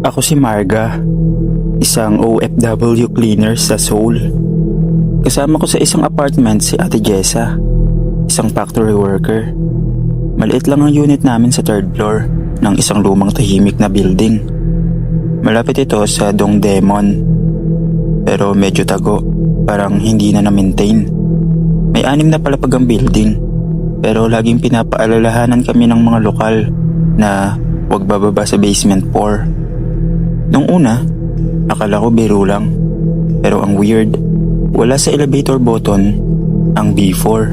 Ako si Marga, isang OFW cleaner sa Seoul. Kasama ko sa isang apartment si Ate Jessa, isang factory worker. Maliit lang ang unit namin sa third floor ng isang lumang tahimik na building. Malapit ito sa Dongdaemun, pero medyo tago, parang hindi na na-maintain. May 6 na palapag ang building, pero laging pinapaalalahanan kami ng mga lokal na huwag bababa sa basement 4. Nung una, akala ko biro lang. Pero ang weird, wala sa elevator button ang B4,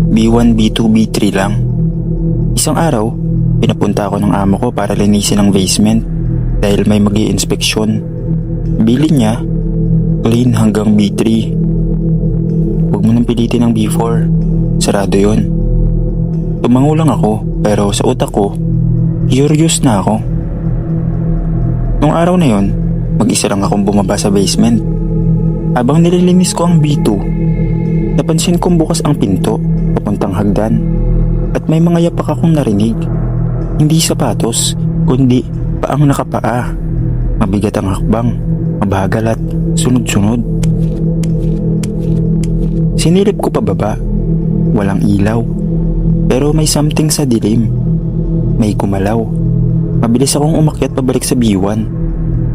B1, B2, B3 lang. Isang araw, pinapunta ako ng amo ko para linisin ang basement dahil may mag-i-inspeksyon. Bilin niya, clean hanggang B3. Huwag mo nang pilitin ang B4, sarado yon. Tumango lang ako pero sa utak ko, curious na ako. Nung araw na yon, mag-isa lang akong bumaba sa basement. Habang nililinis ko ang B2, napansin kong bukas ang pinto papuntang hagdan at may mga yapak akong narinig. Hindi sapatos, kundi paang nakapaa. Mabigat ang hakbang, mabagal at sunod-sunod. Sinilip ko pababa, walang ilaw, pero may something sa dilim. May kumalaw. Mabilis akong umakyat pabalik sa B1,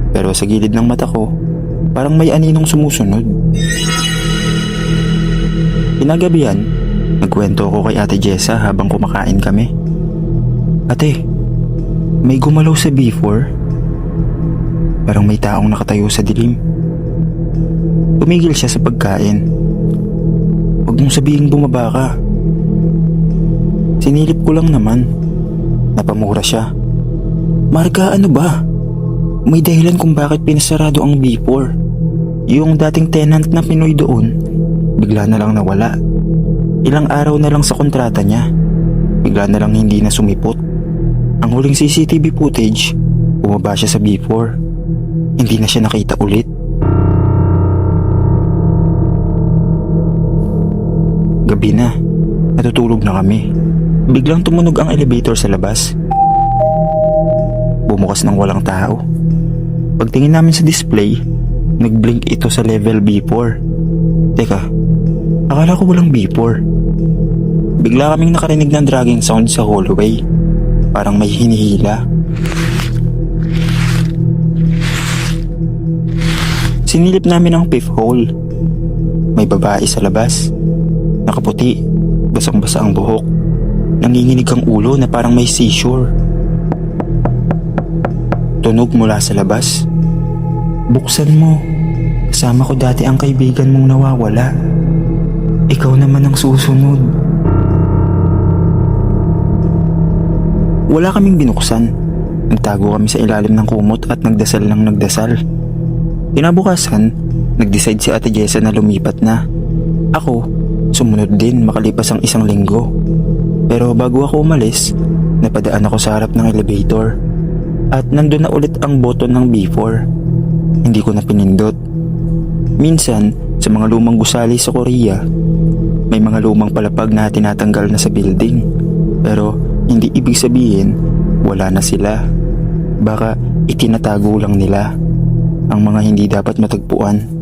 pero sa gilid ng mata ko, parang may aninong sumusunod. Kinagabihan, nagkwento ko kay Ate Jessa habang kumakain kami. Ate, may gumalaw sa B4. Parang may taong nakatayo sa dilim. Tumigil siya sa pagkain. Huwag mong sabihin bumaba ka. Sinilip ko lang naman. Napamura siya. Marga, ano ba? May dahilan kung bakit pinasarado ang B4. Yung dating tenant na Pinoy doon, bigla na lang nawala. Ilang araw na lang sa kontrata niya. Bigla na lang hindi na sumipot. Ang huling CCTV footage, bumaba siya sa B4. Hindi na siya nakita ulit. Gabi na. Natutulog na kami. Biglang tumunog ang elevator sa labas. Bumukas ng walang tao. Pagtingin namin sa display, nag-blink ito sa level B4. Teka, akala ko walang B4. Bigla kaming nakarinig ng dragging sound sa hallway. Parang may hinihila. Sinilip namin ang fifth hole. May babae sa labas. Nakaputi, basang-basa ang buhok. Nanginginig ang ulo na parang may seizure. Tunog mula sa labas. Buksan mo. Kasama ko dati ang kaibigan mong nawawala. Ikaw naman ang susunod. Wala kaming binuksan. Nagtago kami sa ilalim ng kumot at nagdasal ng nagdasal. Kinabukasan, nag-decide si Ate Jessa na lumipat na. Ako, sumunod din makalipas ang 1 linggo. Pero bago ako umalis, napadaan ako sa harap ng elevator. At nandun na ulit ang button ng B4. Hindi ko na pinindot. Minsan, sa mga lumang gusali sa Korea, may mga lumang palapag na tinatanggal na sa building. Pero hindi ibig sabihin, wala na sila. Baka itinatago lang nila ang mga hindi dapat matagpuan.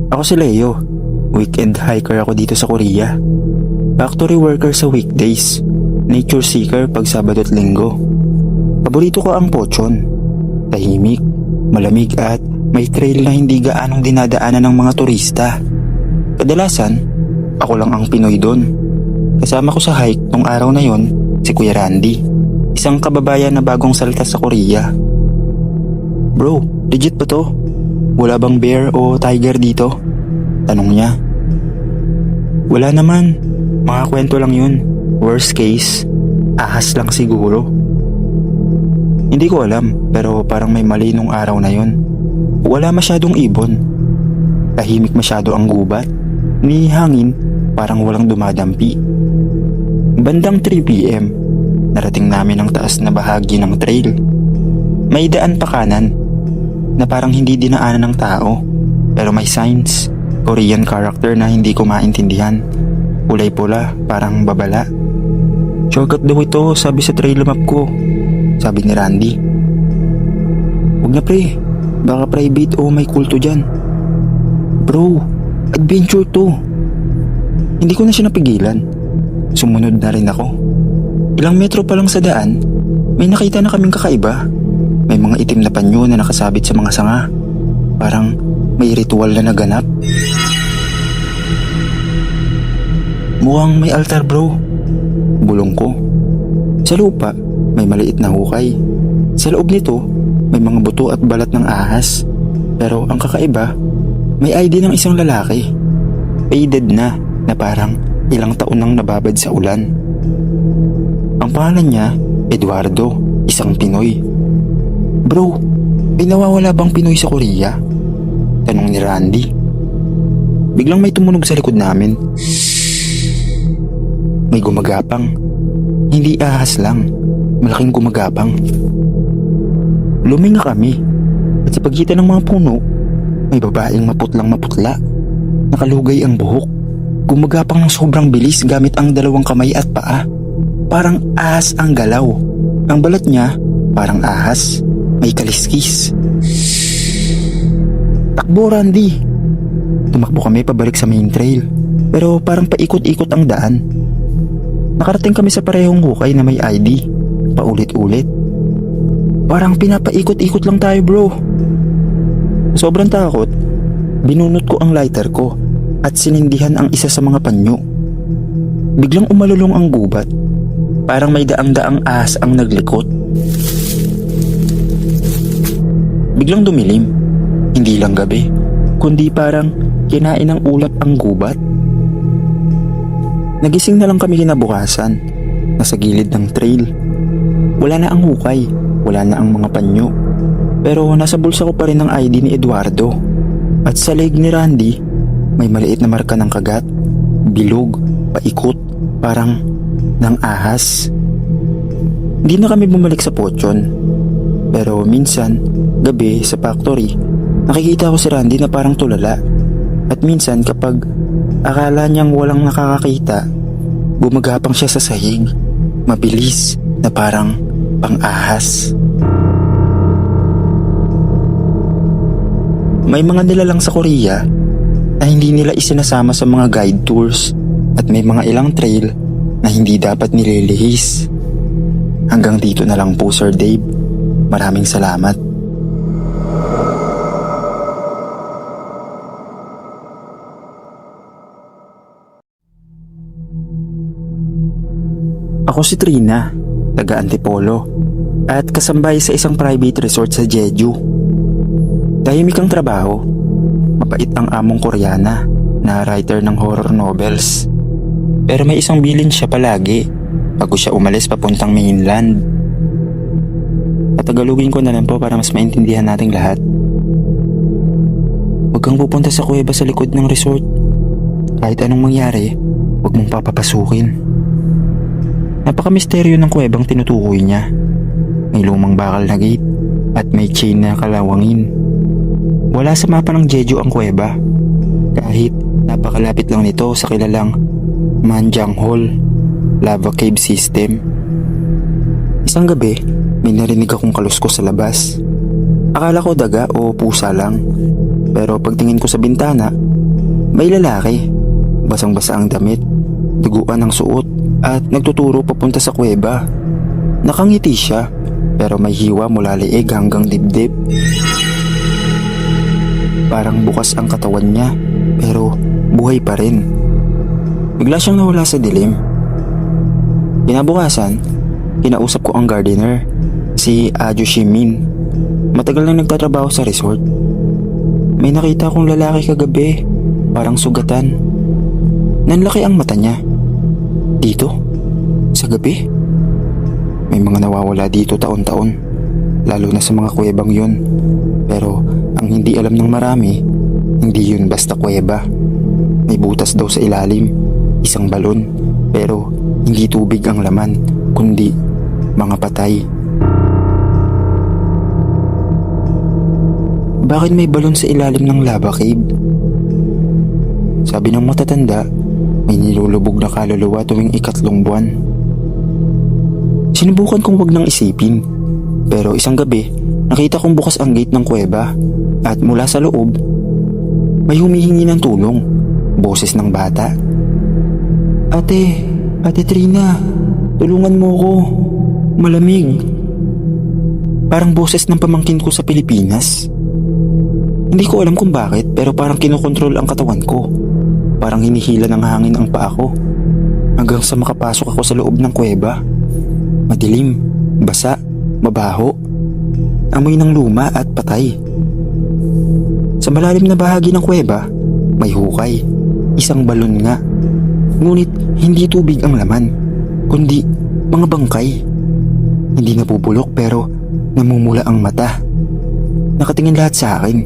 Ako si Leo. Weekend hiker ako dito sa Korea. Factory worker sa weekdays. Nature seeker pag Sabado at Linggo. Paborito ko ang Pochon. Tahimik, malamig at may trail na hindi gaanong dinadaanan ng mga turista. Kadalasan, ako lang ang Pinoy doon. Kasama ko sa hike nung araw na yon si Kuya Randy, isang kababayan na bagong salta sa Korea. Bro, legit ba to? Wala bang bear o tiger dito? Tanong niya. Wala naman. Mga kwento lang yun. Worst case, ahas lang siguro. Hindi ko alam, pero parang may mali nung araw na yun. Wala masyadong ibon. Tahimik masyado ang gubat. Ni hangin, parang walang dumadampi. Bandang 3 PM, narating namin ang taas na bahagi ng trail. May daan pa kanan na parang hindi dinaanan ng tao, pero may signs Korean character na hindi ko maintindihan. Kulay pula, parang babala. Shortcut daw ito, sabi sa trail map ko. Sabi ni Randy. Huwag na pre, baka private o may kulto dyan. Bro, adventure to. Hindi ko na siya napigilan. Sumunod na rin ako. Ilang metro pa lang sa daan, may nakita na kaming kakaiba. May mga itim na panyo na nakasabit sa mga sanga. Parang may ritual na naganap. Mukhang may altar bro. Bulong ko. Sa lupa, may maliit na hukay. Sa loob nito, may mga buto at balat ng ahas. Pero ang kakaiba, may ID ng isang lalaki. Faded na parang ilang taon nang nababad sa ulan. Ang pangalan niya, Eduardo, isang Pinoy. Bro, may nawawala bang Pinoy sa Korea? Tanong ni Randy. Biglang may tumunog sa likod namin. May gumagapang. Hindi ahas lang, malaking gumagapang. Luminga kami at sa pagitan ng mga puno, may babaeng maputla. Nakalugay ang buhok. Gumagapang ng sobrang bilis gamit ang dalawang kamay at paa. Parang ahas ang galaw. Ang balat niya, parang ahas. May kaliskis. Takbo, Randy. Tumakbo kami pabalik sa main trail. Pero parang paikot-ikot ang daan. Nakarating kami sa parehong hukay na may ID. Paulit-ulit. Parang pinapaikot-ikot lang tayo bro. Sobrang takot, binunot ko ang lighter ko at sinindihan ang isa sa mga panyo. Biglang umalulong ang gubat. Parang may daang-daang ahas ang naglikot. Biglang dumilim. Hindi lang gabi, kundi parang kinain ng ulap ang gubat. Nagising na lang kami kinabukasan. Nasa gilid ng trail. Wala na ang hukay, wala na ang mga panyo. Pero nasa bulsa ko pa rin ang ID ni Eduardo. At sa leg ni Randy, may maliit na marka ng kagat. Bilog, paikot, parang ng ahas. Hindi na kami bumalik sa Pochon. Pero minsan, gabi sa factory, nakikita ko si Randy na parang tulala. At minsan kapag akala niyang walang nakakakita, gumagapang siya sa sahig. Mabilis na parang pang-ahas. May mga nilalang sa Korea na hindi nila isinasama sa mga guide tours at may mga ilang trail na hindi dapat nililihis. Hanggang dito na lang po Sir Dave. Maraming salamat. Ako si Trina, taga Antipolo, at kasambay sa isang private resort sa Jeju. Tahimik ang trabaho, mapait ang among Koreana na writer ng horror novels. Pero may isang bilin siya palagi bago siya umalis papuntang mainland. Patagalugin ko na lang po para mas maintindihan nating lahat. Huwag kang pupunta sa kuweba sa likod ng resort. Kahit anong mangyari, huwag mong papapasukin. Napaka-misteryo ng kuwebang tinutukoy niya. May lumang bakal na gate at may chain na kalawangin. Wala sa mapa ng Jeju ang kuweba. Kahit napakalapit lang nito sa kilalang Manjang Hall, lava cave system. Isang gabi, may narinig akong kaluskos sa labas. Akala ko daga o pusa lang. Pero pagtingin ko sa bintana, may lalaki. Basang-basa ang damit, duguan ang suot at nagtuturo papunta sa kuweba. Nakangiti siya pero may hiwa mula leeg hanggang dibdib. Parang bukas ang katawan niya pero buhay pa rin. Bigla siyang nawala sa dilim. Kinabukasan, kinausap ko ang gardener, si Aju Shimin. Matagal nang nagtatrabaho sa resort. May nakita akong lalaki kagabi, parang sugatan. Nanlaki ang mata niya. Dito? Sa gabi? May mga nawawala dito taon-taon, lalo na sa mga kuwebang yun. Pero ang hindi alam ng marami, hindi yun basta kuweba. May butas daw sa ilalim, isang balon, pero hindi tubig ang laman, kundi mga patay. Bakit may balon sa ilalim ng lava cave? Sabi ng matatanda, may nilulubog na kaluluwa tuwing ikatlong buwan. Sinubukan kong wag nang isipin, pero isang gabi, nakita kong bukas ang gate ng kuweba at mula sa loob, may humihingi ng tulong. Boses ng bata. Ate Trina, tulungan mo ko. Malamig. Parang boses ng pamangkin ko sa Pilipinas. Hindi ko alam kung bakit, pero parang kinokontrol ang katawan ko. Parang hinihila ng hangin ang paa ko. Hanggang sa makapasok ako sa loob ng kuweba. Madilim, basa, mabaho. Amoy ng luma at patay. Sa malalim na bahagi ng kuweba, may hukay. Isang balon nga. Ngunit hindi tubig ang laman, kundi mga bangkay. Hindi nabubulok pero namumula ang mata. Nakatingin lahat sa akin.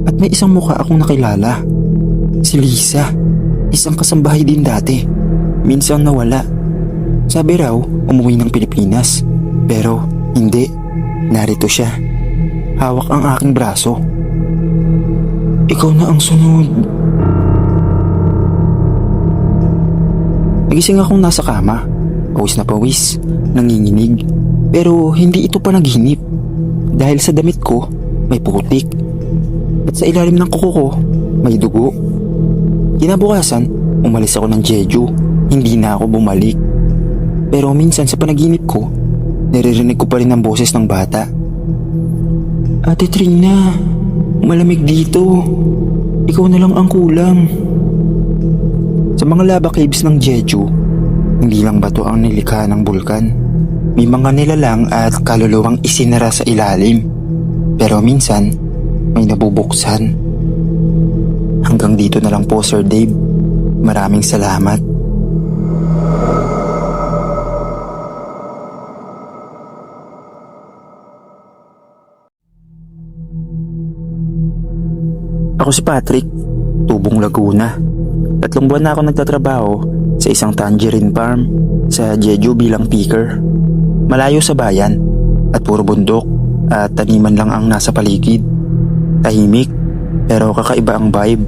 At may isang mukha akong nakilala. Si Lisa, isang kasambahay din dati. Minsan nawala. Sabi raw umuwi ng Pilipinas. Pero hindi, narito siya. Hawak ang aking braso. Ikaw na ang sunod. Nagising akong nasa kama. Pawis na pawis, nanginginig. Pero hindi ito panaginip. Dahil sa damit ko, may putik. At sa ilalim ng kuko ko, may dugo. Kinabukasan, umalis ako ng Jeju. Hindi na ako bumalik. Pero minsan sa panaginip ko, naririnig ko pa rin ang boses ng bata. Ate Trina, malamig dito. Ikaw na lang ang kulang. Sa mga lava caves ng Jeju, hindi lang bato ang nilikha ng bulkan. May mga nilalang at kaluluwang isinara sa ilalim. Pero minsan, may nabubuksan. Hanggang dito na lang po, Sir Dave. Maraming salamat. Ako si Patrick, Tubong Laguna. 3 buwan na ako nagtatrabaho sa isang tangerine farm sa Jeju bilang picker. Malayo sa bayan at puro bundok at taniman lang ang nasa paligid. Tahimik pero kakaiba ang vibe,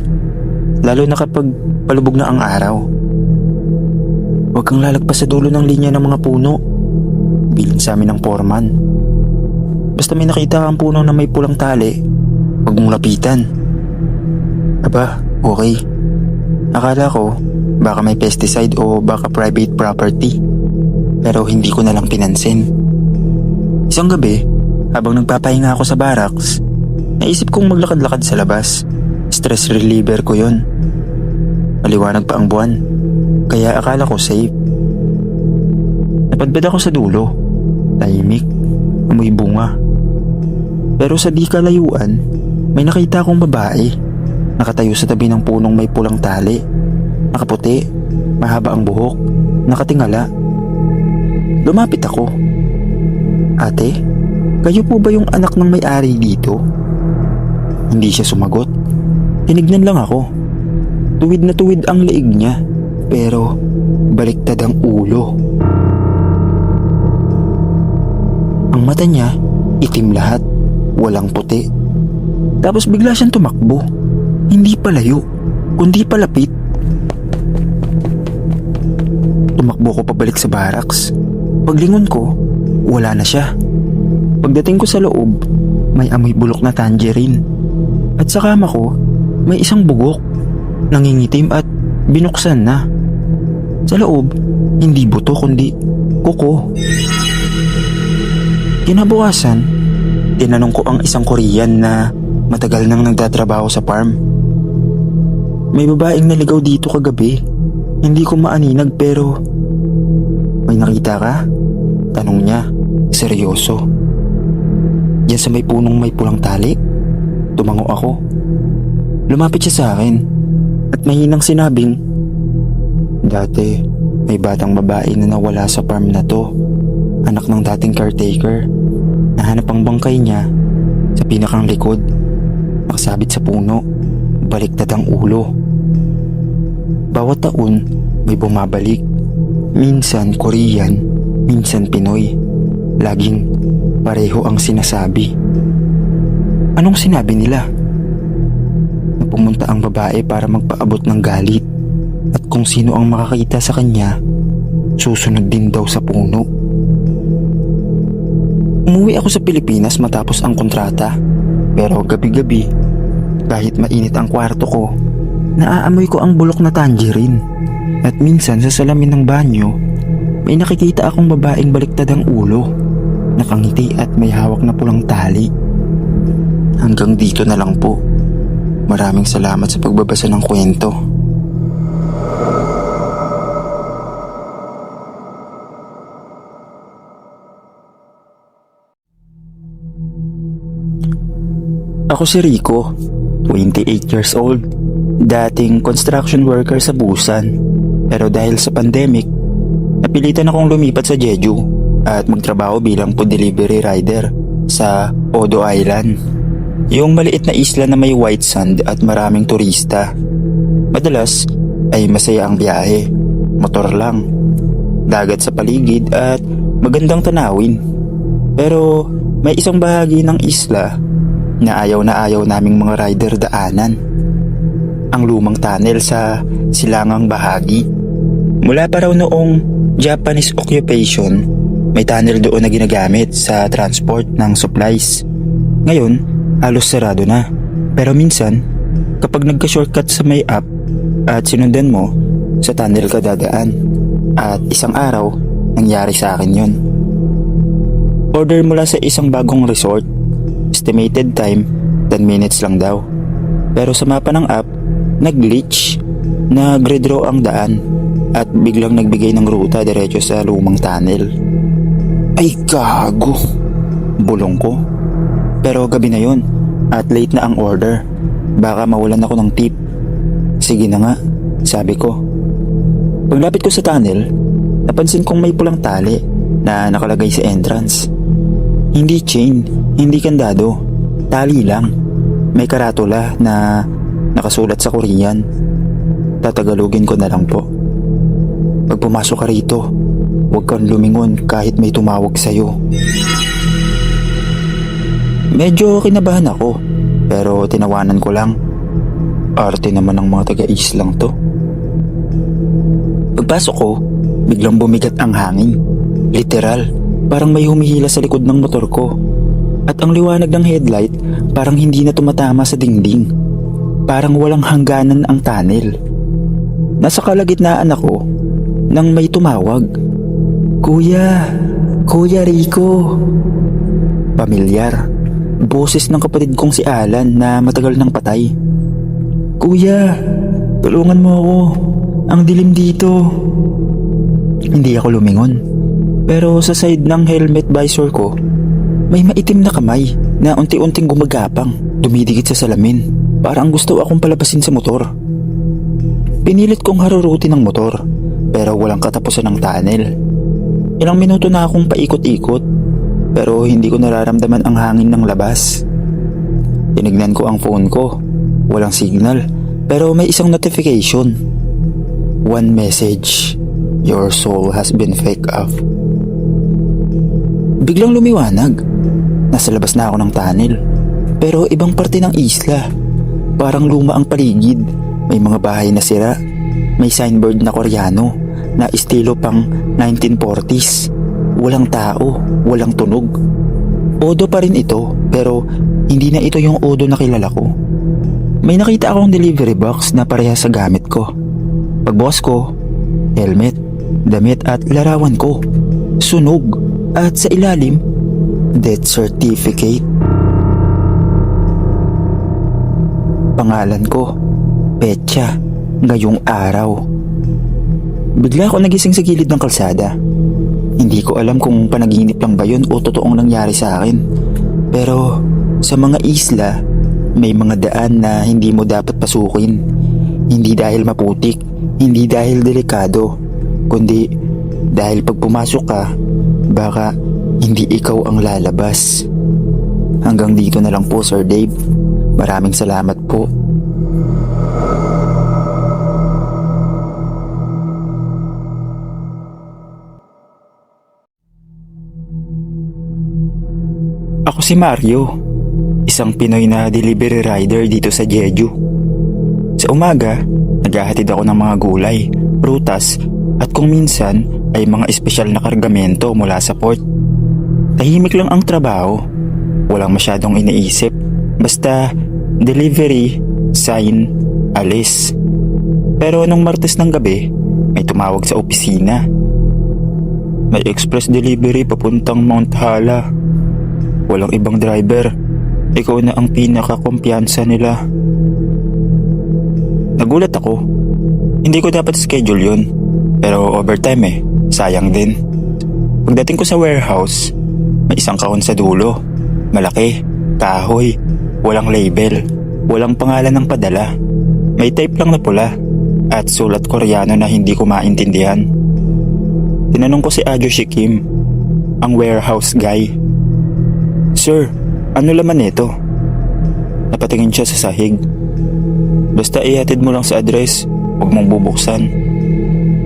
lalo na kapag palubog na ang araw. Huwag kang lalagpas sa dulo ng linya ng mga puno, bilin sa amin ng foreman. Basta may nakita kang puno na may pulang tali, huwag mong lapitan. Aba, okay. Akala ko baka may pesticide o baka private property, pero hindi ko na lang pinansin. Isang gabi, habang nagpapahinga ako sa barracks, naisip kong maglakad-lakad sa labas. Stress reliever ko yon. Maliwanag pa ang buwan, kaya akala ko safe. Napadpad ako sa dulo. Tahimik, amoy bunga. Pero sa di kalayuan, may nakita akong babae. Nakatayo sa tabi ng punong may pulang tali. Nakaputi, mahaba ang buhok, nakatingala. Lumapit ako. Ate, kayo po ba yung anak ng may-ari dito? Hindi siya sumagot. Tinignan lang ako. Tuwid na tuwid ang leeg niya, pero baliktad ang ulo. Ang mata niya, itim lahat, walang puti. Tapos bigla siyang tumakbo. Hindi palayo, kundi palapit. Tumakbo ko pabalik sa barracks. Paglingon ko, wala na siya. Pagdating ko sa loob, may amoy bulok na tangerine. At sa kama ko, may isang bugok, nangingitim at binuksan na. Sa loob, hindi buto kundi kuko. Kinabukasan, tinanong ko ang isang Korean na matagal nang nagtatrabaho sa farm. May babaeng naligaw dito kagabi. Hindi ko maaninag pero may nakita ka? Tanong niya, seryoso. Diyan sa may punong may pulang tali? Tumango ako. Lumapit siya sa akin at mahinang sinabing, dati may batang babae na nawala sa farm na to. Anak ng dating caretaker. Nahanap ang bangkay niya sa pinakang likod. Nakasabit sa puno. Baliktad ang ulo. Bawat taon may bumabalik. Minsan Korean, minsan Pinoy. Laging pareho ang sinasabi. Anong sinabi nila? pumunta ang babae para magpaabot ng galit. At kung sino ang makakita sa kanya, susunod din daw sa puno. Umuwi ako sa Pilipinas matapos ang kontrata. Pero gabi-gabi, kahit mainit ang kwarto ko, naaamoy ko ang bulok na tangerine. At minsan sa salamin ng banyo, may nakikita akong babaeng baliktad ang ulo, nakangiti at may hawak na pulang tali. Hanggang dito na lang po. Maraming salamat sa pagbabasa ng kwento. Ako si Rico, 28 years old, dating construction worker sa Busan. Pero dahil sa pandemic, napilitan akong lumipat sa Jeju at magtrabaho bilang food delivery rider sa Odo Island. Yung maliit na isla na may white sand at maraming turista. Madalas ay masaya ang biyahe, motor lang, dagat sa paligid at magandang tanawin. Pero may isang bahagi ng isla na ayaw naming mga rider daanan. Ang lumang tunnel sa silangang bahagi. Mula pa raw noong Japanese occupation, may tunnel doon na ginagamit sa transport ng supplies. Ngayon, halos sarado na. Pero minsan, kapag nagka-shortcut sa may app at sinundan mo, sa tunnel ka dadaan. At isang araw, nangyari sa akin yun. Order mula sa isang bagong resort. Estimated time, 10 minutes lang daw. Pero sa mapa ng app, nag-glitch. Nag-redraw ang daan at biglang nagbigay ng ruta diretso sa lumang tunnel. Ay gago! Bulong ko. Pero gabi na yun at late na ang order. Baka mawalan ako ng tip. Sige na nga, sabi ko. Paglapit ko sa tunnel, napansin kong may pulang tali na nakalagay sa entrance. Hindi chain, hindi kandado, tali lang. May karatula na nakasulat sa Korean. Tatagalogin ko na lang po. Pag pumasok ka rito, huwag kang lumingon kahit may tumawag sa'yo. Medyo kinabahan ako, pero tinawanan ko lang. Arte naman ng mga taga-islang to. Pagpasok ko, biglang bumigat ang hangin. Literal, parang may humihila sa likod ng motor ko. At ang liwanag ng headlight parang hindi na tumatama sa dingding. Parang walang hangganan ang tunnel. Nasa kalagitnaan ako nang may tumawag. Kuya! Kuya Rico! Pamilyar. Boses ng kapatid kong si Alan na matagal nang patay. Kuya! Tulungan mo ako. Ang dilim dito. Hindi ako lumingon. Pero sa side ng helmet visor ko, may maitim na kamay na unti-unting gumagapang, dumidikit sa salamin. Parang gusto akong palabasin sa motor. Pinilit kong harurutin ang motor, pero walang katapusan ng tunnel. Ilang minuto na akong paikot-ikot, pero hindi ko nararamdaman ang hangin ng labas. Tinignan ko ang phone ko, walang signal, pero may isang notification. One message, your soul has been fake off. Biglang lumiwanag. Nasa labas na ako ng tunnel. Pero ibang parte ng isla. Parang luma ang paligid. May mga bahay na sira. May signboard na Koreano na estilo pang 1940s. Walang tao, walang tunog. Odo pa rin ito, pero hindi na ito yung Odo na kilala ko. May nakita akong delivery box na parehas sa gamit ko. Pagbukas ko, helmet, damit at larawan ko. Sunog. At sa ilalim, death certificate. Pangalan ko, petsa, ngayong araw. Bigla ako nagising sa gilid ng kalsada. Hindi ko alam kung panaginip lang ba yun o totoong nangyari sa akin. Pero sa mga isla, may mga daan na hindi mo dapat pasukin. Hindi dahil maputik, hindi dahil delikado, kundi dahil pag pumasok ka, baka hindi ikaw ang lalabas. Hanggang dito na lang po, Sir Dave. Maraming salamat po. Ako si Mario, isang Pinoy na delivery rider dito sa Jeju. Sa umaga, naghahatid ako ng mga gulay, prutas at kung minsan ay mga espesyal na kargamento mula sa port. Tahimik lang ang trabaho. Walang masyadong iniisip. Basta delivery, sign, alis. Pero nung Martes ng gabi, may tumawag sa opisina. May express delivery papuntang Mount Hala. Walang ibang driver. Ikaw na ang pinaka-kumpiyansa nila. Nagulat ako. Hindi ko dapat schedule yun. Pero overtime sayang din. Pagdating ko sa warehouse, may isang kahon sa dulo. Malaki, kahoy, walang label, walang pangalan ng padala. May type lang na pula at sulat Koreano na hindi ko maintindihan. Tinanong ko si Adjo Shikim, ang warehouse guy. Sir, ano laman nito? Napatingin siya sa sahig. Basta ihatid mo lang sa address, huwag mong bubuksan.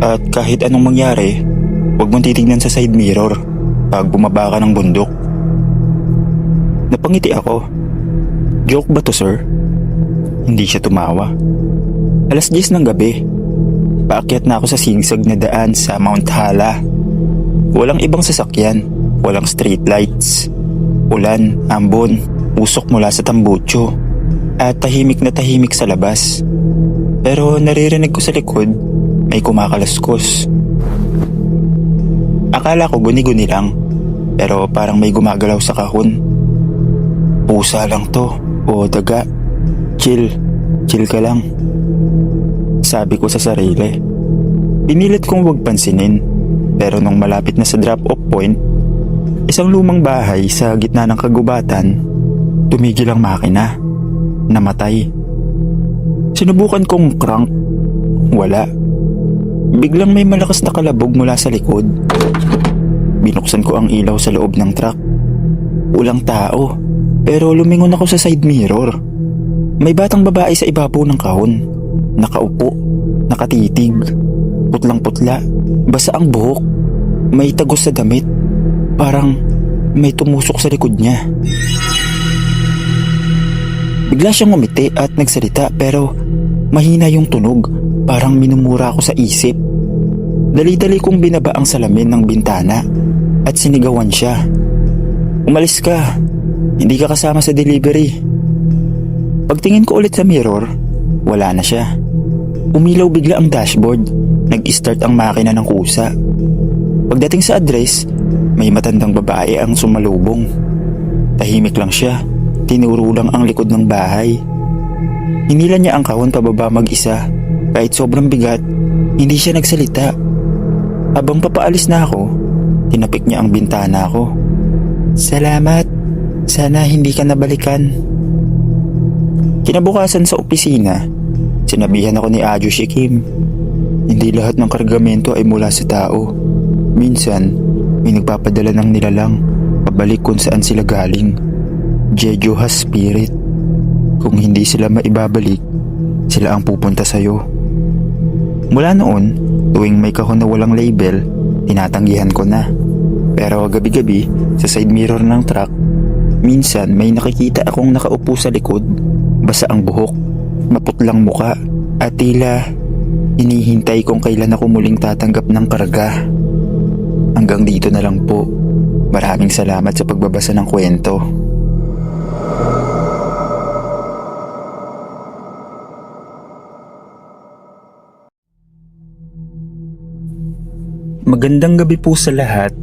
At kahit anong mangyari, huwag mong titignan sa side mirror pag bumaba ka ng bundok. Napangiti ako. Joke ba to, sir? Hindi siya tumawa. 10:00 ng gabi. Paakyat na ako sa sigsag na daan sa Mount Hala. Walang ibang sasakyan, walang street lights. Ulan, ambon, usok mula sa tambucho. At tahimik na tahimik sa labas. Pero naririnig ko sa likod, may kumakaluskos. Akala ko guni-guni lang, pero parang may gumagalaw sa kahon. Pusa lang to, o daga. Chill ka lang. Sabi ko sa sarili. Pinilit kong huwag pansinin, pero nung malapit na sa drop-off point, isang lumang bahay sa gitna ng kagubatan, tumigil ang makina. Namatay. Sinubukan kong crank. Wala. Biglang may malakas na kalabog mula sa likod. Binuksan ko ang ilaw sa loob ng truck. Walang tao, pero lumingon ako sa side mirror. May batang babae sa ibabaw ng kahon. Nakaupo, nakatitig, putlang-putla, basa ang buhok, may tagos sa damit. Parang may tumusok sa likod niya. Bigla siyang umiti at nagsalita pero mahina yung tunog, parang minumura ako sa isip. Dali-dali kong binaba ang salamin ng bintana at sinigawan siya. Umalis ka, hindi ka kasama sa delivery. Pagtingin ko ulit sa mirror, wala na siya. Umilaw bigla ang dashboard, nag-start ang makina ng kusa. Pagdating sa address, may matandang babae ang sumalubong. Tahimik lang siya. Tinuro lang ang likod ng bahay. Hinila niya ang kahon pababa mag-isa. Kahit sobrang bigat, hindi siya nagsalita. Habang papaalis na ako, tinapik niya ang bintana ko. Salamat. Sana hindi ka nabalikan. Kinabukasan sa opisina, sinabihan ako ni Adjo Shikim. Hindi lahat ng kargamento ay mula sa tao. Minsan, may nagpapadala ng nilalang pabalik kung saan sila galing. Jeju has spirit. Kung hindi sila maibabalik, sila ang pupunta sa'yo. Mula noon, tuwing may kahon na walang label, tinatanggihan ko na. Pero gabi-gabi, sa side mirror ng truck, minsan may nakikita akong nakaupo sa likod, basa ang buhok, maputlang muka, at tila hinihintay kung kailan ako muling tatanggap ng karga. Hanggang dito na lang po. Maraming salamat sa pagbabasa ng kwento. Magandang gabi po sa lahat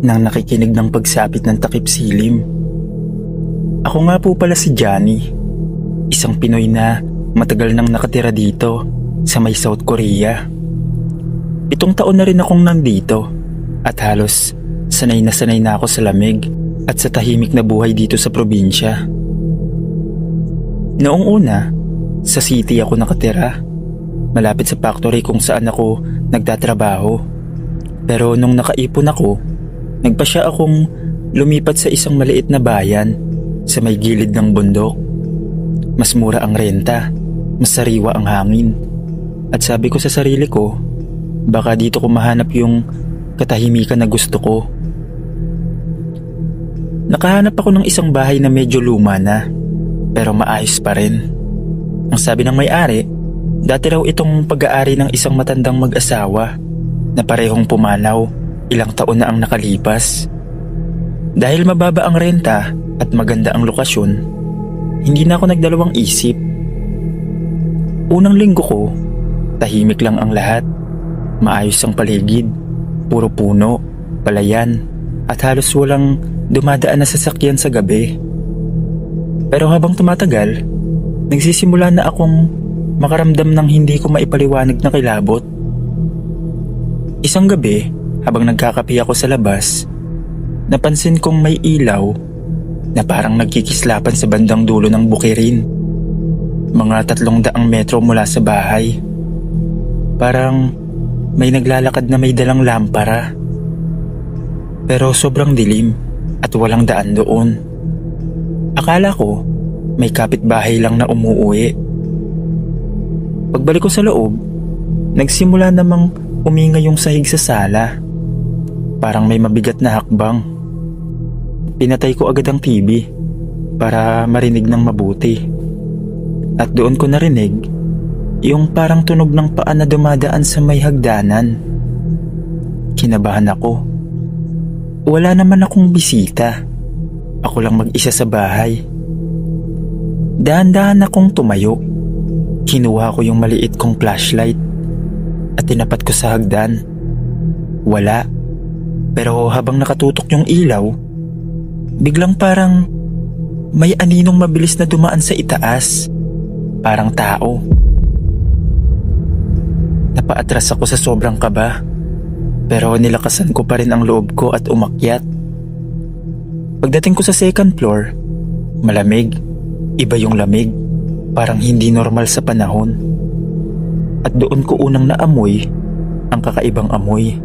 ng nakikinig ng pagsapit ng takip silim. Ako nga po pala si Johnny, isang Pinoy na matagal nang nakatira dito sa may South Korea. 7 taon na rin akong nandito at halos sanay na ako sa lamig at sa tahimik na buhay dito sa probinsya. Noong una, sa city ako nakatira, malapit sa factory kung saan ako nagtatrabaho. Pero nung nakaipon ako, nagpasya akong lumipat sa isang maliit na bayan sa may gilid ng bundok. Mas mura ang renta, mas sariwa ang hangin. At sabi ko sa sarili ko, baka dito ko mahanap yung katahimikan na gusto ko. Nakahanap ako ng isang bahay na medyo luma na, pero maayos pa rin. Ang sabi ng may-ari, Dati raw itong pag-aari ng isang matandang mag-asawa na parehong pumanaw, ilang taon na ang nakalipas. Dahil mababa ang renta at maganda ang lokasyon, hindi na ako nagdalawang isip. Unang linggo ko, tahimik lang ang lahat. Maayos ang paligid, puro puno, palayan, at halos walang dumadaan na sasakyan sa gabi. Pero habang tumatagal, nagsisimula na akong makaramdam ng hindi ko maipaliwanag na kilabot. Isang gabi, habang nagkakape ako sa labas, napansin kong may ilaw na parang nagkikislapan sa bandang dulo ng bukirin. Mga 300 metro mula sa bahay. Parang may naglalakad na may dalang lampara. Pero sobrang dilim at walang daan doon. Akala ko may kapitbahay lang na umuuwi. Pagbalik ko sa loob, nagsimula namang umingay yung sahig sa sala. Parang may mabigat na hakbang. Pinatay ko agad ang TV para marinig ng mabuti. At doon ko narinig yung parang tunog ng paa na dumadaan sa may hagdanan. Kinabahan ako. Wala naman akong bisita. Ako lang mag-isa sa bahay. Dahan-dahan akong tumayo. Kinuha ko yung maliit kong flashlight at tinapat ko sa hagdan. Wala. Pero habang nakatutok yung ilaw, biglang parang may aninong mabilis na dumaan sa itaas. Parang tao. Napaatras ako sa sobrang kaba, pero nilakasan ko pa rin ang loob ko at umakyat. Pagdating ko sa second floor, malamig. Iba yung lamig, parang hindi normal sa panahon. At doon ko unang naamoy ang kakaibang amoy.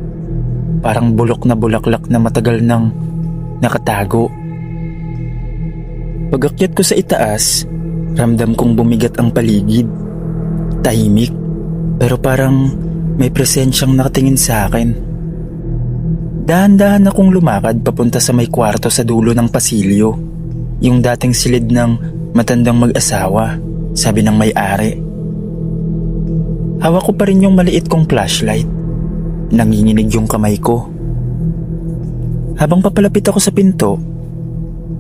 Parang bulok na bulaklak na matagal nang nakatago. Pag-akyat ko sa itaas, ramdam kong bumigat ang paligid. Tahimik, pero parang may presensyang nakatingin sa akin. Dahan-dahan akong lumakad papunta sa may kwarto sa dulo ng pasilyo. Yung dating silid ng matandang mag-asawa, sabi ng may-ari. Hawak ko pa rin yung maliit kong flashlight. Nanginginig yung kamay ko. Habang papalapit ako sa pinto,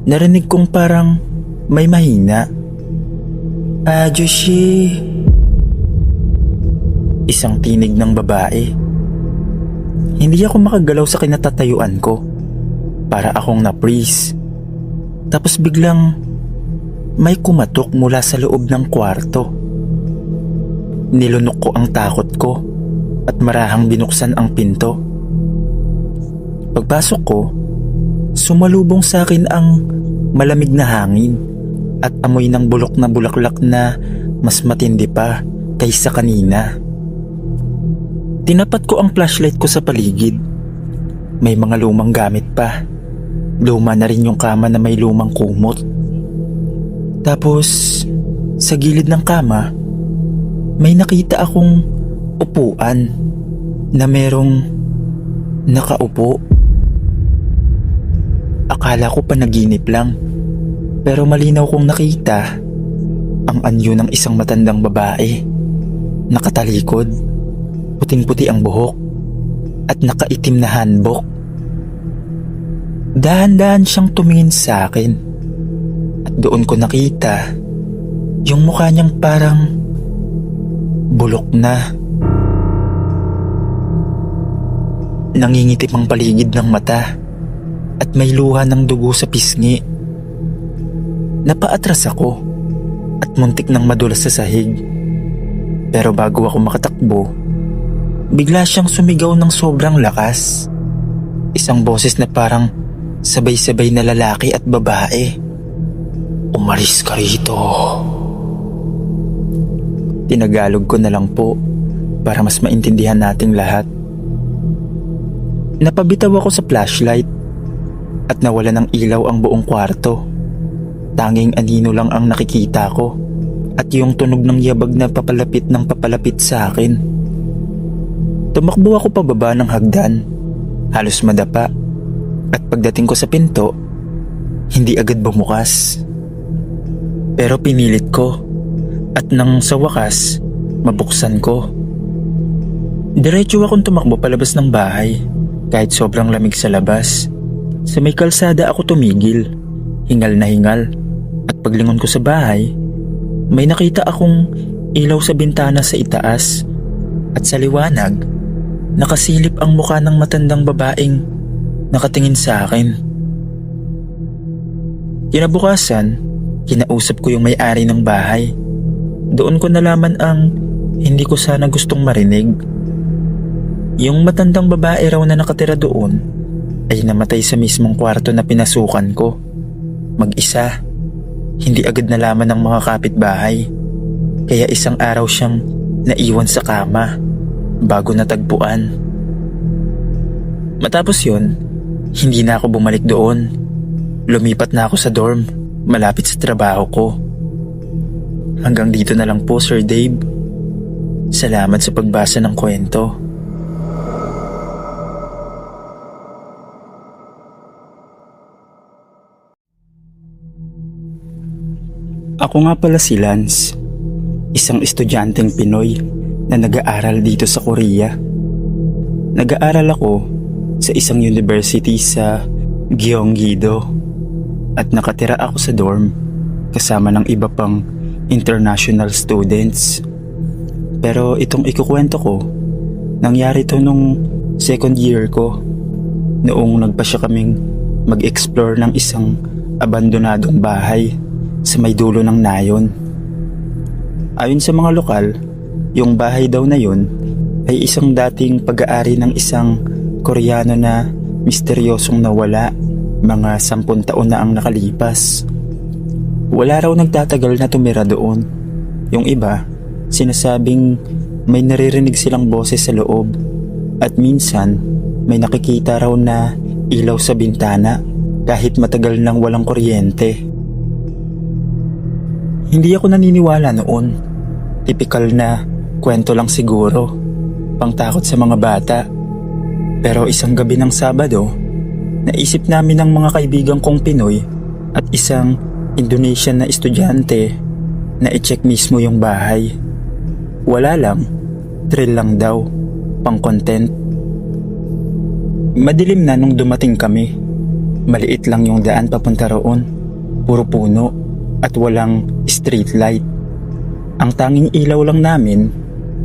narinig kong parang may mahina. Ajushi. Isang tinig ng babae. Hindi ako makagalaw sa kinatatayuan ko. Para akong na-freeze. Tapos biglang may kumatok mula sa loob ng kwarto. Nilunok ko ang takot ko at marahang binuksan ang pinto. Pagpasok ko, sumalubong sa akin ang malamig na hangin at amoy ng bulok na bulaklak na mas matindi pa kaysa kanina. Tinapat ko ang flashlight ko sa paligid. May mga lumang gamit pa. Luma na rin yung kama na may lumang kumot. Tapos, sa gilid ng kama, may nakita akong upuan na merong nakaupo. Akala ko panaginip lang, pero malinaw kong nakita ang anyo ng isang matandang babae. Nakatalikod, puting-puti ang buhok, at nakaitim na hanbok. Dahan-dahan siyang tumingin sa akin. At doon ko nakita yung mukha niyang parang bulok na. Nangingitim ang paligid ng mata at may luha ng dugo sa pisngi. Napaatras ako at muntik nang madulas sa sahig. Pero bago ako makatakbo, bigla siyang sumigaw ng sobrang lakas. Isang boses na parang sabay-sabay na lalaki at babae. Umalis ka rito. Tinagalog ko na lang po para mas maintindihan nating lahat. Napabitaw ako sa flashlight at nawala ng ilaw ang buong kwarto. Tanging anino lang ang nakikita ko at yung tunog ng yabag na papalapit ng papalapit sa akin. Tumakbo ako pababa ng hagdan, halos madapa, at pagdating ko sa pinto, hindi agad bumukas. Pero pinilit ko at nang sa wakas, mabuksan ko. Diretso akong tumakbo palabas ng bahay kahit sobrang lamig sa labas. Sa may kalsada ako tumigil, hingal na hingal, at paglingon ko sa bahay, may nakita akong ilaw sa bintana sa itaas at sa liwanag, nakasilip ang mukha ng matandang babaeng nakatingin sa akin. Kinabukasan, kinausap ko yung may-ari ng bahay. Doon ko nalaman ang hindi ko sana gustong marinig. Yung matandang babae raw na nakatira doon ay namatay sa mismong kwarto na pinasukan ko. Mag-isa, hindi agad nalaman ng mga kapitbahay. Kaya isang araw siyang naiwan sa kama bago natagpuan. Matapos yun, hindi na ako bumalik doon. Lumipat na ako sa dorm, malapit sa trabaho ko. Hanggang dito na lang po, Sir Dave. Salamat sa pagbasa ng kwento. Ako nga pala si Lance, isang estudyanteng Pinoy na nag-aaral dito sa Korea. Nag-aaral ako sa isang university sa Gyeonggi-do at nakatira ako sa dorm kasama ng iba pang international students. Pero itong ikukwento ko, nangyari to nung second year ko, noong nagpasya kaming mag-explore ng isang abandonadong bahay sa may dulo ng nayon. Ayon sa mga lokal, yung bahay daw na yun ay isang dating pag-aari ng isang Koreano na misteryosong nawala mga 10 taon na ang nakalipas. Wala raw nagtatagal na tumira doon. Yung iba, sinasabing may naririnig silang boses sa loob at minsan may nakikita raw na ilaw sa bintana kahit matagal nang walang kuryente. Hindi ako naniniwala noon. Tipikal na kwento lang siguro, pangtakot sa mga bata. Pero isang gabi ng Sabado, naisip namin ng mga kaibigan kong Pinoy at isang Indonesian na estudyante na i-check mismo yung bahay. Wala lang, thrill lang daw, pang content. Madilim na nung dumating kami. Maliit lang yung daan papunta roon, puro puno at walang street light. Ang tanging ilaw lang namin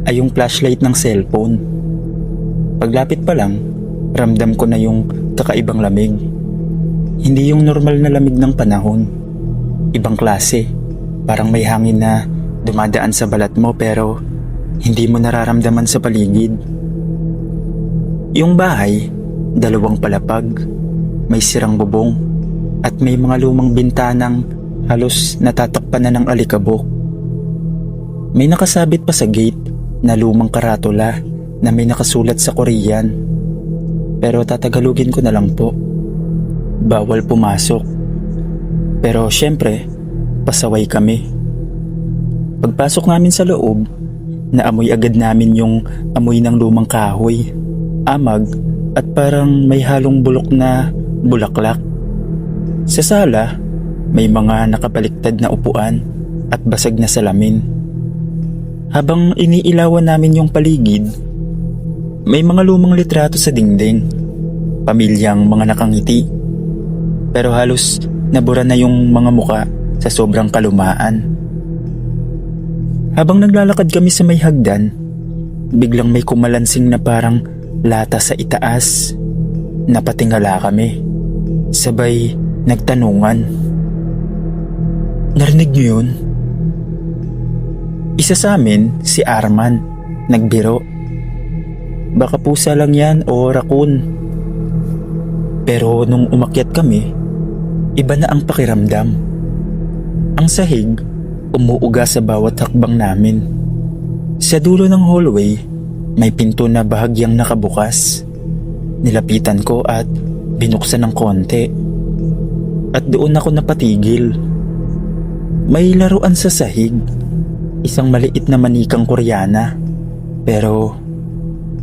ay yung flashlight ng cellphone. Paglapit pa lang, ramdam ko na yung kakaibang lamig. Hindi yung normal na lamig ng panahon. Ibang klase, parang may hangin na dumadaan sa balat mo pero hindi mo nararamdaman sa paligid. Yung bahay, 2 palapag, may sirang bubong at may mga lumang bintanang halos natatakpan na ng alikabok. May nakasabit pa sa gate na lumang karatula na may nakasulat sa Korean. Pero tatagalugin ko na lang po. Bawal pumasok. Pero syempre, pasaway kami. Pagpasok namin sa loob, naamoy agad namin yung amoy ng lumang kahoy, amag at parang may halong bulok na bulaklak. Sa sala, may mga nakabaliktad na upuan at basag na salamin. Habang iniilawan namin yung paligid, may mga lumang litrato sa dingding. Pamilyang mga nakangiti. Pero halos nabura na yung mga muka sa sobrang kalumaan. Habang naglalakad kami sa may hagdan, biglang may kumalansing na parang lata sa itaas. Napatingala kami. Sabay nagtanungan. Narinig niyo yun? Isa sa amin, si Arman, nagbiro. Baka pusa lang yan o raccoon. Pero nung umakyat kami, iba na ang pakiramdam. Ang sahig, umuuga sa bawat hakbang namin. Sa dulo ng hallway, may pinto na bahagyang nakabukas. Nilapitan ko at binuksan ng konti. At doon ako napatigil. May laruan sa sahig. Isang maliit na manikang Koreana. Pero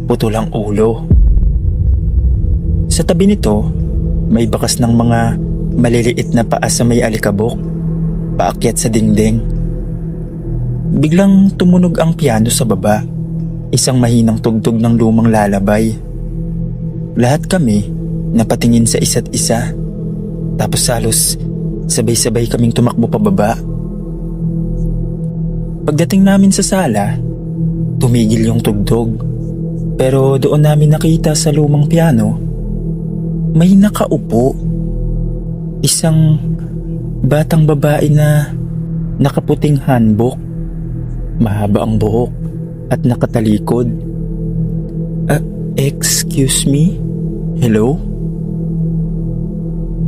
putol ang ulo. Sa tabi nito, may bakas ng mga maliliit na paa sa may alikabok, paakyat sa dingding. Biglang tumunog ang piano sa baba. Isang mahinang tugtog ng lumang lalabay. Lahat kami napatingin sa isa't isa. Tapos halos sabay-sabay kaming tumakbo pababa. Pagdating namin sa sala, tumigil yung tugtog. Pero doon namin nakita sa lumang piano, may nakaupo. Isang batang babae na nakaputing hanbok. Mahaba ang buhok at nakatalikod. Excuse me? Hello?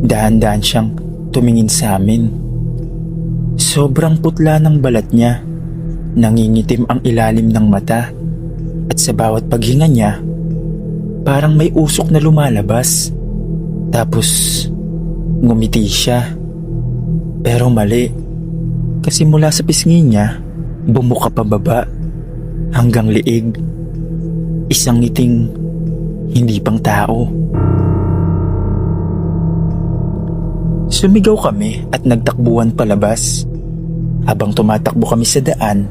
Dahan-dahan siyang tumingin sa amin. Sobrang putla ng balat niya. Nangingitim ang ilalim ng mata. At sa bawat paghinga niya, parang may usok na lumalabas. Tapos, ngumiti siya. Pero mali. Kasi mula sa pisngi niya, bumuka pababa hanggang liig. Isang ngiting hindi pang tao. Sumigaw kami at nagtakbuhan palabas. Habang tumatakbo kami sa daan,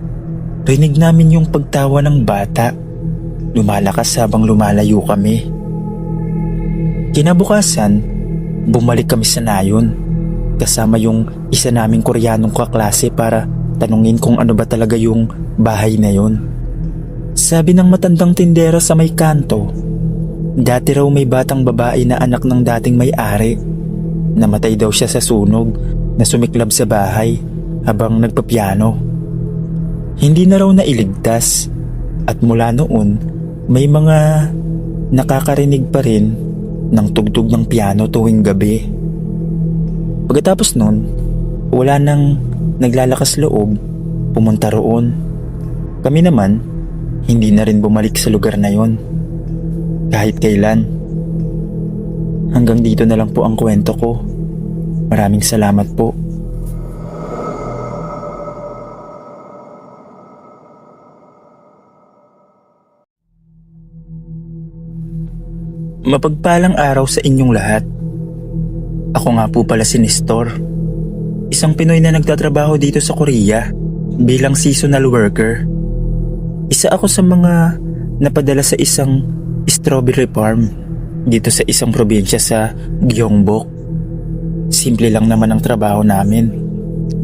rinig namin yung pagtawa ng bata. Lumalakas habang lumalayo kami. Kinabukasan, bumalik kami sa nayon kasama yung isa naming Koreanong kaklase para tanungin kung ano ba talaga yung bahay na yun. Sabi ng matandang tindera sa may kanto, dati raw may batang babae na anak ng dating may-ari. Namatay daw siya sa sunog na sumiklab sa bahay habang nagpapiano. Hindi na raw nailigtas at mula noon may mga nakakarinig pa rin ng tugtog ng piano tuwing gabi. Pagkatapos nun, wala nang naglalakas loob pumunta roon. Kami naman, hindi na rin bumalik sa lugar na yon kahit kailan. Hanggang dito na lang po ang kwento ko. Maraming salamat po. Mapagpalang araw sa inyong lahat. Ako nga po pala si Nestor. Isang Pinoy na nagtatrabaho dito sa Korea bilang seasonal worker. Isa ako sa mga napadala sa isang strawberry farm dito sa isang probinsya sa Gyeongbok. Simple lang naman ang trabaho namin.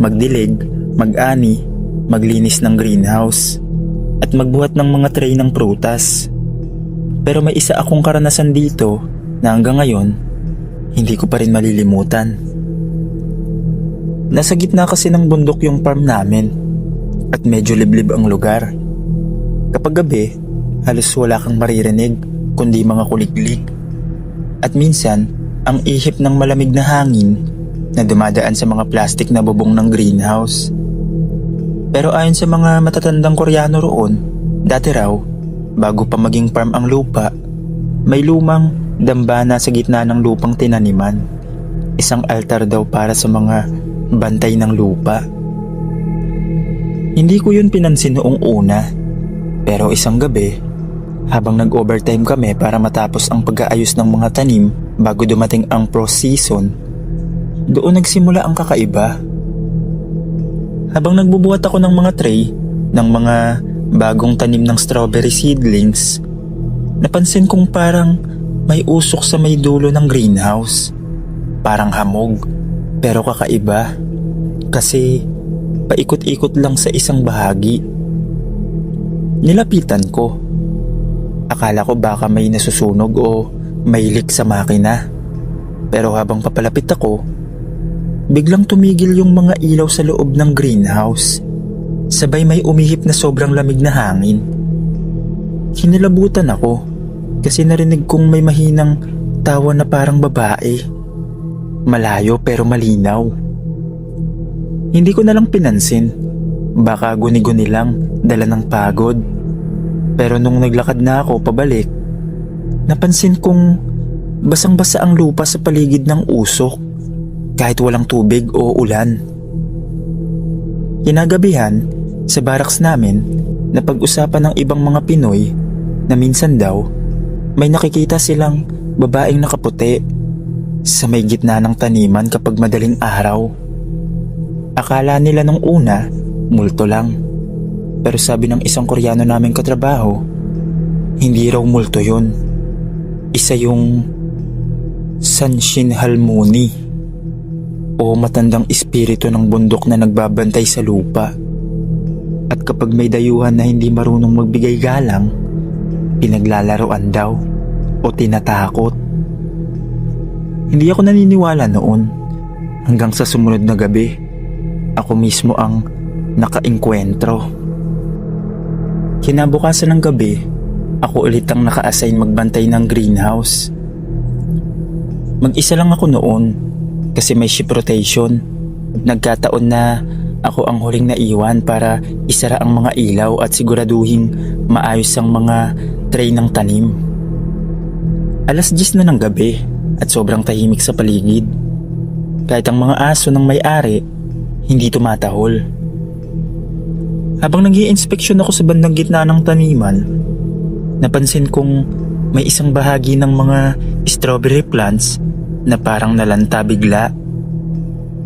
Magdilig, mag-ani, maglinis ng greenhouse, at magbuhat ng mga tray ng prutas. Pero may isa akong karanasan dito na hanggang ngayon, hindi ko pa rin malilimutan. Nasa gitna kasi ng bundok yung farm namin at medyo liblib ang lugar. Kapag gabi, halos wala kang maririnig kundi mga kuliglig. At minsan, ang ihip ng malamig na hangin na dumadaan sa mga plastic na bubong ng greenhouse. Pero ayon sa mga matatandang Koreano roon, dati raw, bago pa maging farm ang lupa, may lumang dambana sa gitna ng lupang tinaniman. Isang altar daw para sa mga bantay ng lupa. Hindi ko yun pinansin noong una, pero isang gabi, habang nag-overtime kami para matapos ang pag-aayos ng mga tanim bago dumating ang frost season, doon nagsimula ang kakaiba. Habang nagbubuhat ako ng mga tray ng mga bagong tanim ng strawberry seedlings, napansin kong parang may usok sa may dulo ng greenhouse. Parang hamog, pero kakaiba kasi paikot-ikot lang sa isang bahagi. Nilapitan ko. Akala ko baka may nasusunog o may leak sa makina. Pero habang papalapit ako, biglang tumigil yung mga ilaw sa loob ng greenhouse. Sabay may umihip na sobrang lamig na hangin. Kinilabutan ako kasi narinig kong may mahinang tawa na parang babae. Malayo pero malinaw. Hindi ko na lang pinansin. Baka guni-guni lang, dala ng pagod. Pero nung naglakad na ako pabalik, napansin kong basang-basa ang lupa sa paligid ng usok kahit walang tubig o ulan. Kinagabihan, sa barracks namin, napag-usapan ng ibang mga Pinoy na minsan daw may nakikita silang babaeng nakaputi sa may gitna ng taniman kapag madaling araw. Akala nila nung una, multo lang. Pero sabi ng isang Koreano naming katrabaho, hindi raw multo yun. Isa yung Sanshin Halmoni o matandang espiritu ng bundok na nagbabantay sa lupa. At kapag may dayuhan na hindi marunong magbigay galang, pinaglalaroan daw o tinatakot. Hindi ako naniniwala noon hanggang sa sumunod na gabi, ako mismo ang nakaengkwentro. Kinabukasan ng gabi, ako ulit ang naka-assign magbantay ng greenhouse. Mag-isa lang ako noon kasi may shift rotation. Nagkataon na ako ang huling naiwan para isara ang mga ilaw at siguraduhing maayos ang mga tray ng tanim. 10:00 na ng gabi at sobrang tahimik sa paligid. Kahit ang mga aso ng may-ari hindi tumatahol. Habang nag-i-inspeksyon ako sa bandang gitna ng taniman, napansin kong may isang bahagi ng mga strawberry plants na parang nalanta bigla.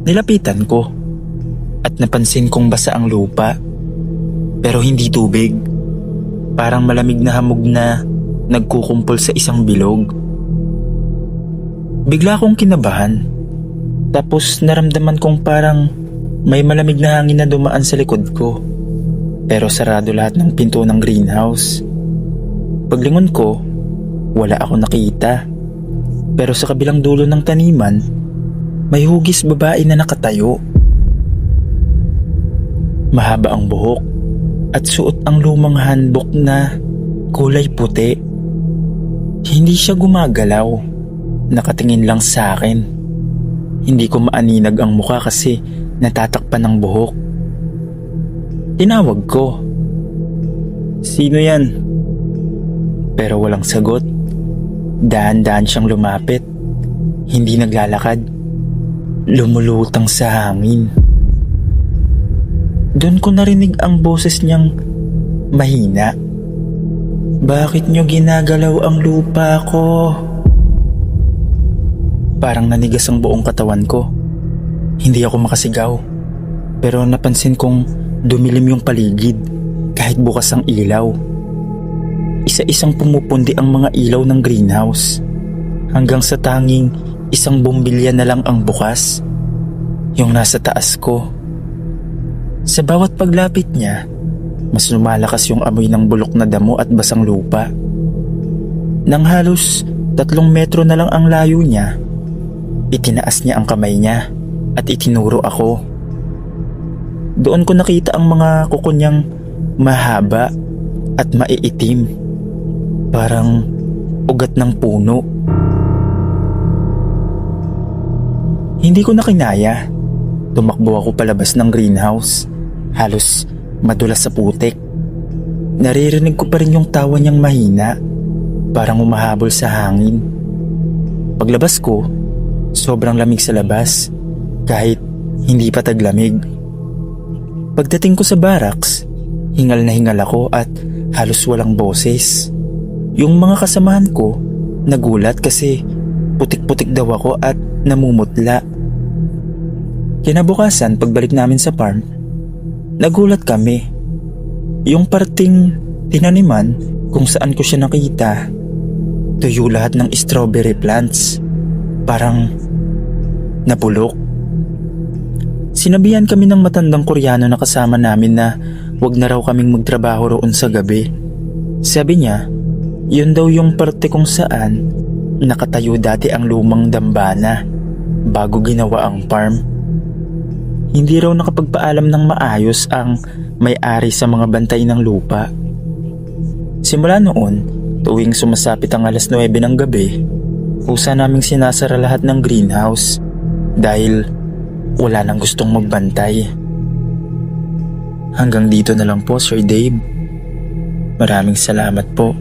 Nilapitan ko at napansin kong basa ang lupa, pero hindi tubig. Parang malamig na hamog na nagkukumpol sa isang bilog. Bigla akong kinabahan, tapos naramdaman kong parang may malamig na hangin na dumaan sa likod ko. Pero sarado lahat ng pinto ng greenhouse. Paglingon ko, wala ako nakita. Pero sa kabilang dulo ng taniman, may hugis babae na nakatayo. Mahaba ang buhok at suot ang lumang hanbok na kulay puti. Hindi siya gumagalaw, nakatingin lang sa akin. Hindi ko maaninag ang mukha kasi natatakpan ng buhok. Tinawag ko, "Sino yan?" Pero walang sagot. Dahan-dahan siyang lumapit. Hindi naglalakad. Lumulutang sa hangin. Doon ko narinig ang boses niyang mahina. "Bakit niyo ginagalaw ang lupa ko?" Parang nanigas ang buong katawan ko. Hindi ako makasigaw. Pero napansin kong dumilim yung paligid kahit bukas ang ilaw. Isa-isang pumupundi ang mga ilaw ng greenhouse hanggang sa tanging isang bumbilya na lang ang bukas, yung nasa taas ko. Sa bawat paglapit niya, mas lumalakas yung amoy ng bulok na damo at basang lupa. Nang halos 3 metro na lang ang layo niya, itinaas niya ang kamay niya at itinuro ako. Doon ko nakita ang mga kuko niyang mahaba at maiitim, parang ugat ng puno. Hindi ko na kinaya. Tumakbo ako palabas ng greenhouse, halos madulas sa putik. Naririnig ko pa rin yung tawa niyang mahina, parang umahabol sa hangin. Paglabas ko, sobrang lamig sa labas, kahit hindi pa taglamig. Pagdating ko sa barracks, hingal na hingal ako at halos walang boses. Yung mga kasamahan ko nagulat kasi putik-putik daw ako at namumutla. Kinabukasan, pagbalik namin sa farm, nagulat kami. Yung parting tinaniman kung saan ko siya nakita, tuyo lahat ng strawberry plants. Parang napulok. Sinabihan kami ng matandang Koreano na kasama namin na wag na raw kaming magtrabaho roon sa gabi. Sabi niya, yun daw yung parte kung saan nakatayo dati ang lumang dambana bago ginawa ang farm. Hindi raw nakapagpaalam ng maayos ang may-ari sa mga bantay ng lupa. Simula noon, tuwing sumasapit ang 9:00 ng gabi, kusa naming sinasara lahat ng greenhouse dahil wala nang gustong magbantay. Hanggang dito na lang po, Sir Dave. Maraming salamat po.